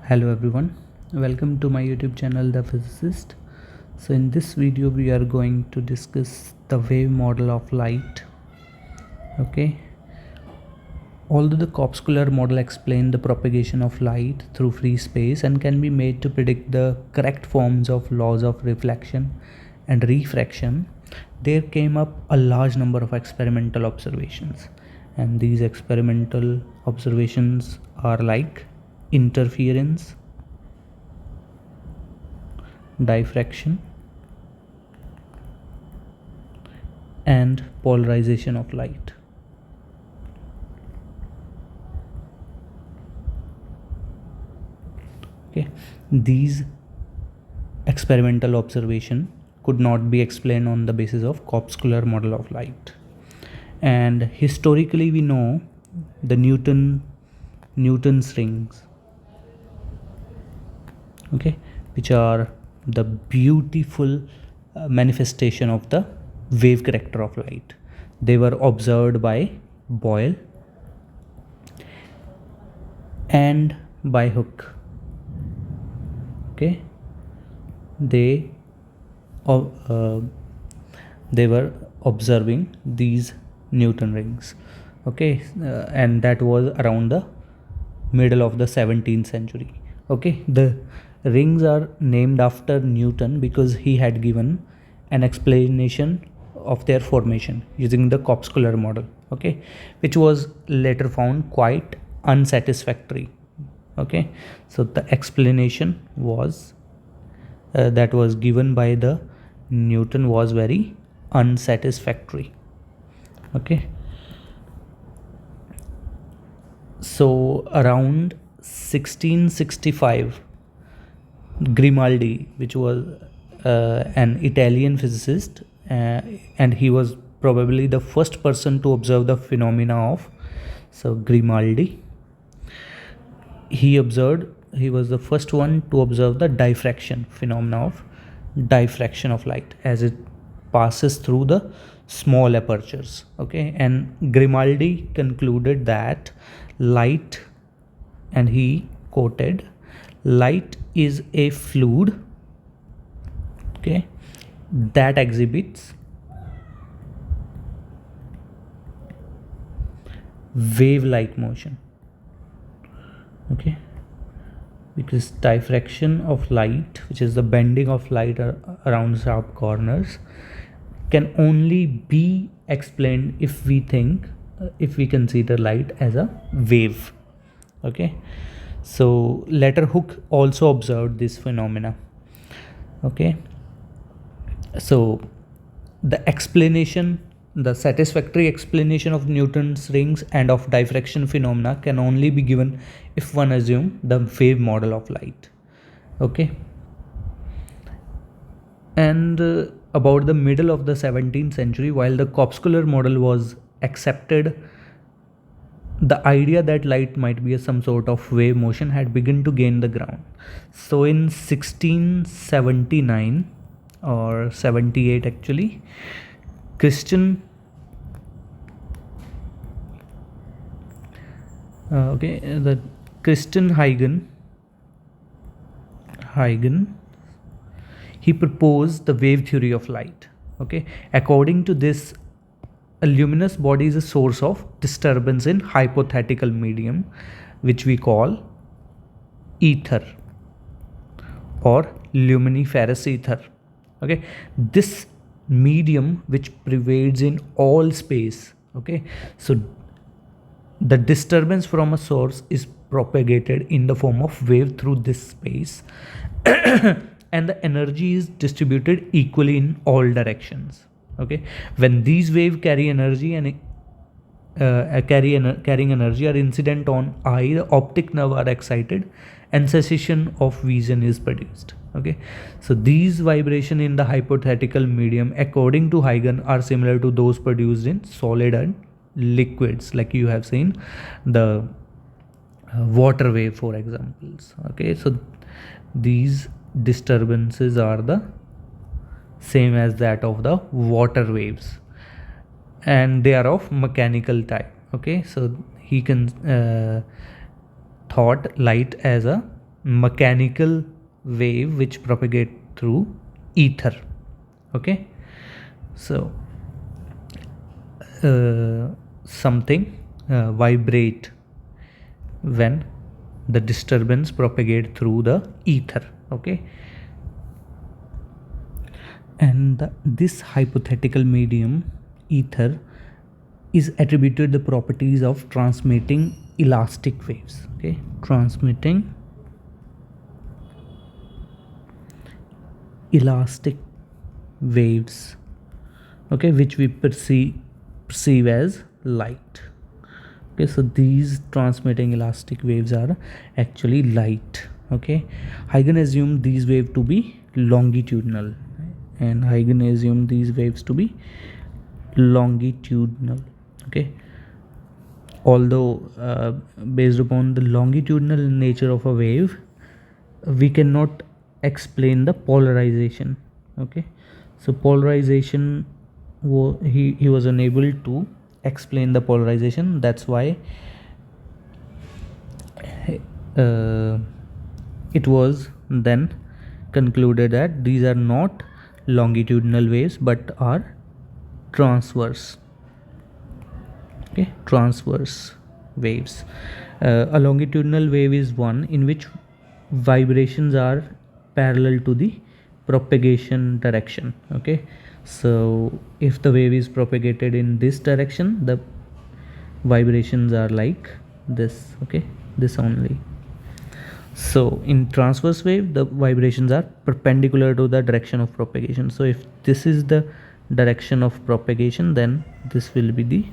Hello everyone, welcome to my YouTube channel The Physicist. So in this video we are going to discuss the wave model of light. Okay, although the corpuscular model explains the propagation of light through free space and can be made to predict the correct forms of laws of reflection and refraction, there came up a large number of experimental observations, and these experimental observations are like interference, diffraction, and polarization of light. Okay, these experimental observation could not be explained on the basis of corpuscular model of light, and historically we know the Newton's rings, okay, which are the beautiful manifestation of the wave character of light. They were observed by Boyle and by Hooke. Okay, they were observing these Newton rings. Okay, and that was around the middle of the 17th century. Okay, the rings are named after Newton because he had given an explanation of their formation using the corpuscular model, okay, which was later found quite unsatisfactory. Okay, so the explanation was that was given by the Newton was very unsatisfactory. Okay, so around 1665, Grimaldi, which was an Italian physicist, and he was probably the first person to observe the phenomena of, so Grimaldi, he was the first one to observe the diffraction phenomena of diffraction of light as it passes through the small apertures. Okay, and Grimaldi concluded that light, and he quoted, light is a fluid, okay, that exhibits wave-like motion. Okay, because diffraction of light, which is the bending of light around sharp corners, can only be explained if we consider light as a wave. Okay, so later Hooke also observed this phenomena. Okay, so the satisfactory explanation of Newton's rings and of diffraction phenomena can only be given if one assumes the wave model of light. Okay, and about the middle of the 17th century, while the corpuscular model was accepted, the idea that light might be some sort of wave motion had begun to gain the ground. So in 1679 or 78 actually, the Christian Huygens, he proposed the wave theory of light. Okay, according to this, a luminous body is a source of disturbance in hypothetical medium, which we call ether or luminiferous ether. Okay, this medium which pervades in all space. Okay, so the disturbance from a source is propagated in the form of wave through this space and the energy is distributed equally in all directions. Okay, when these waves carry energy and carrying energy are incident on eye, the optic nerve are excited and cessation of vision is produced. Okay, so these vibration in the hypothetical medium, according to Huygens, are similar to those produced in solid and liquids, like you have seen the water wave, for examples. Okay, so these disturbances are the same as that of the water waves, and they are of mechanical type. Okay, so he can thought light as a mechanical wave which propagate through ether. Okay, so something vibrate when the disturbance propagate through the ether. Okay, and this hypothetical medium ether is attributed the properties of transmitting elastic waves. Okay, transmitting elastic waves, okay, which we perceive as light. Okay, so these transmitting elastic waves are actually light. Okay, Huygens assumed these waves to be longitudinal, and Huygens assumed these waves to be longitudinal. Okay, although based upon the longitudinal nature of a wave, we cannot explain the polarization. Okay, so polarization, he was unable to explain the polarization. That's why it was then concluded that these are not longitudinal waves but are transverse. Okay, transverse waves. A longitudinal wave is one in which vibrations are parallel to the propagation direction. Okay, so if the wave is propagated in this direction, the vibrations are like this. Okay, this only. So in transverse wave, the vibrations are perpendicular to the direction of propagation. So if this is the direction of propagation, then this will be the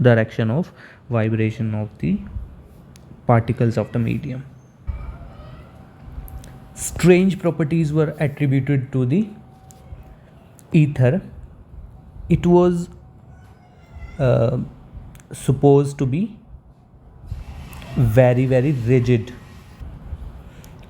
direction of vibration of the particles of the medium. Strange properties were attributed to the ether. It was supposed to be very rigid.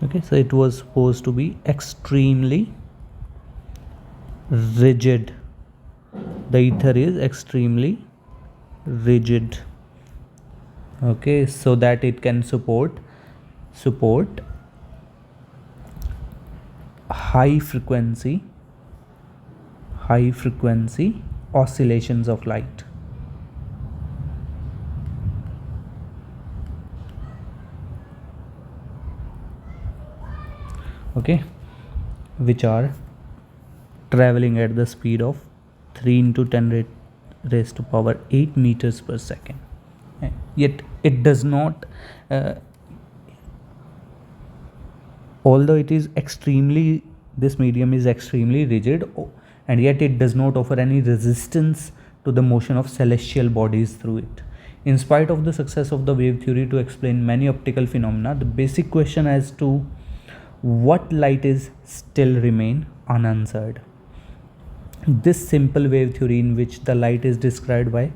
Okay, so it was supposed to be extremely rigid. The ether is extremely rigid. Okay, so that it can support high frequency oscillations of light. Okay, which are traveling at the speed of 3 into 10 raised to power 8 meters per second. Yet it does not, although it is extremely, this medium is extremely rigid, and yet it does not offer any resistance to the motion of celestial bodies through it. In spite of the success of the wave theory to explain many optical phenomena, the basic question as to what light is still remain unanswered. This simple wave theory, in which the light is described by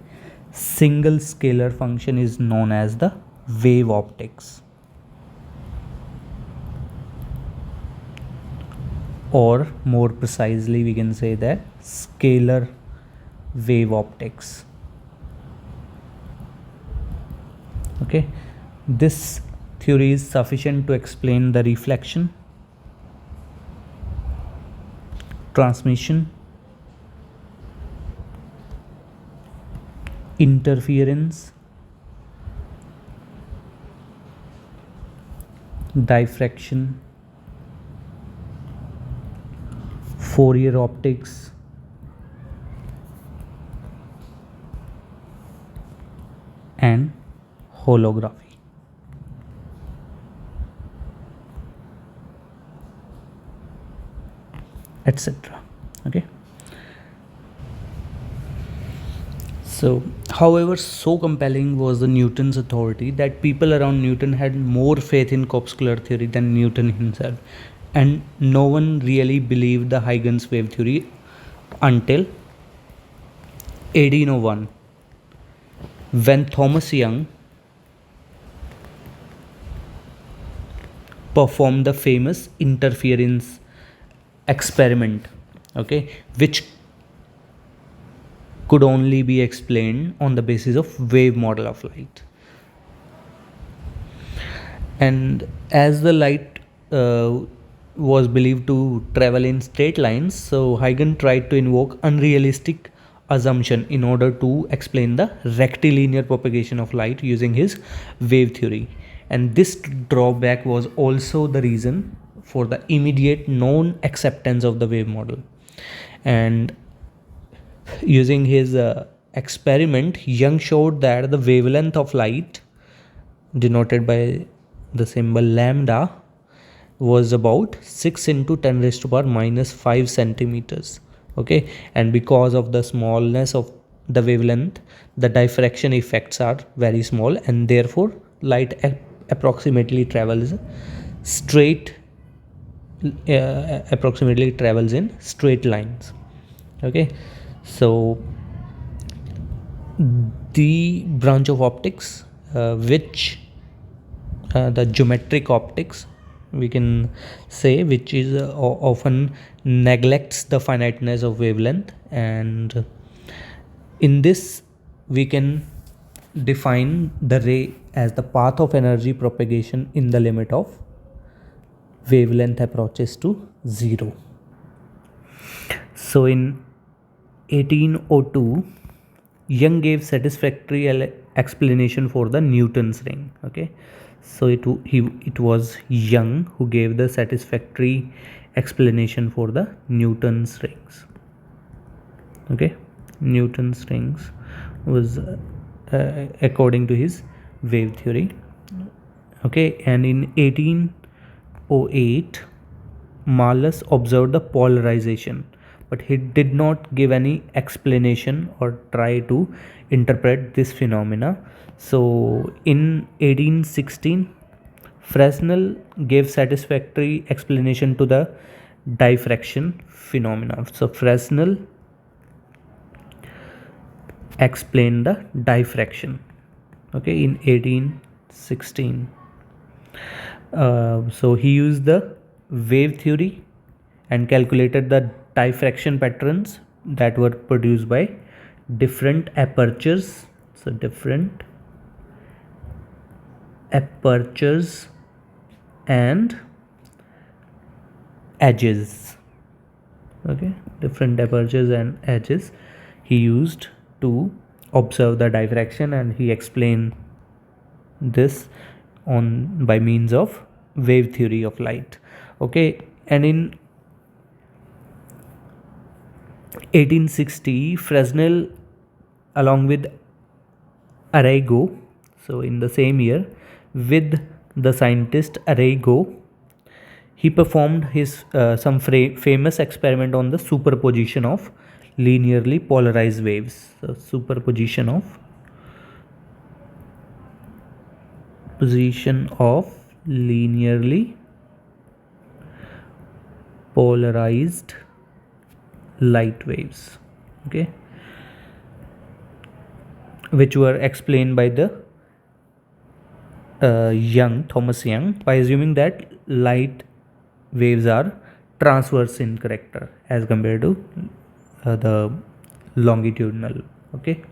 single scalar function, is known as the wave optics, or more precisely we can say that scalar wave optics. Okay, this theory is sufficient to explain the reflection, transmission, interference, diffraction, Fourier optics, and holography. Etc. Okay, so however, so compelling was the Newton's authority that people around Newton had more faith in corpuscular theory than Newton himself, and no one really believed the Huygens wave theory until 1801, when Thomas Young performed the famous interference experiment, okay, which could only be explained on the basis of wave model of light. And as the light was believed to travel in straight lines, so Huygens tried to invoke unrealistic assumption in order to explain the rectilinear propagation of light using his wave theory. And this drawback was also the reason for the immediate non acceptance of the wave model. And using his experiment, Young showed that the wavelength of light, denoted by the symbol lambda, was about 6 into 10 raised to power minus 5 centimeters. Okay, and because of the smallness of the wavelength, the diffraction effects are very small, and therefore light approximately travels straight approximately travels in straight lines. Okay, so the branch of optics which the geometric optics, we can say, which is often neglects the finiteness of wavelength, and in this we can define the ray as the path of energy propagation in the limit of wavelength approaches to zero. So in 1802, Young gave satisfactory explanation for the Newton's ring. Okay, so it was Young who gave the satisfactory explanation for the Newton's rings. Okay, Newton's rings was according to his wave theory. Okay, and in 1808, Malus observed the polarization, but he did not give any explanation or try to interpret this phenomena. So in 1816, Fresnel gave satisfactory explanation to the diffraction phenomena. So Fresnel explained the diffraction, okay, in 1816. So he used the wave theory and calculated the diffraction patterns that were produced by different apertures. So different apertures and edges. Okay, different apertures and edges he used to observe the diffraction, and he explained this on by means of wave theory of light. Okay, and in 1860, Fresnel along with Arago, so in the same year with the scientist Arago, he performed his some famous experiment on the superposition of linearly polarized waves. So superposition of linearly polarized light waves, okay, which were explained by the Thomas Young, by assuming that light waves are transverse in character as compared to the longitudinal. Okay.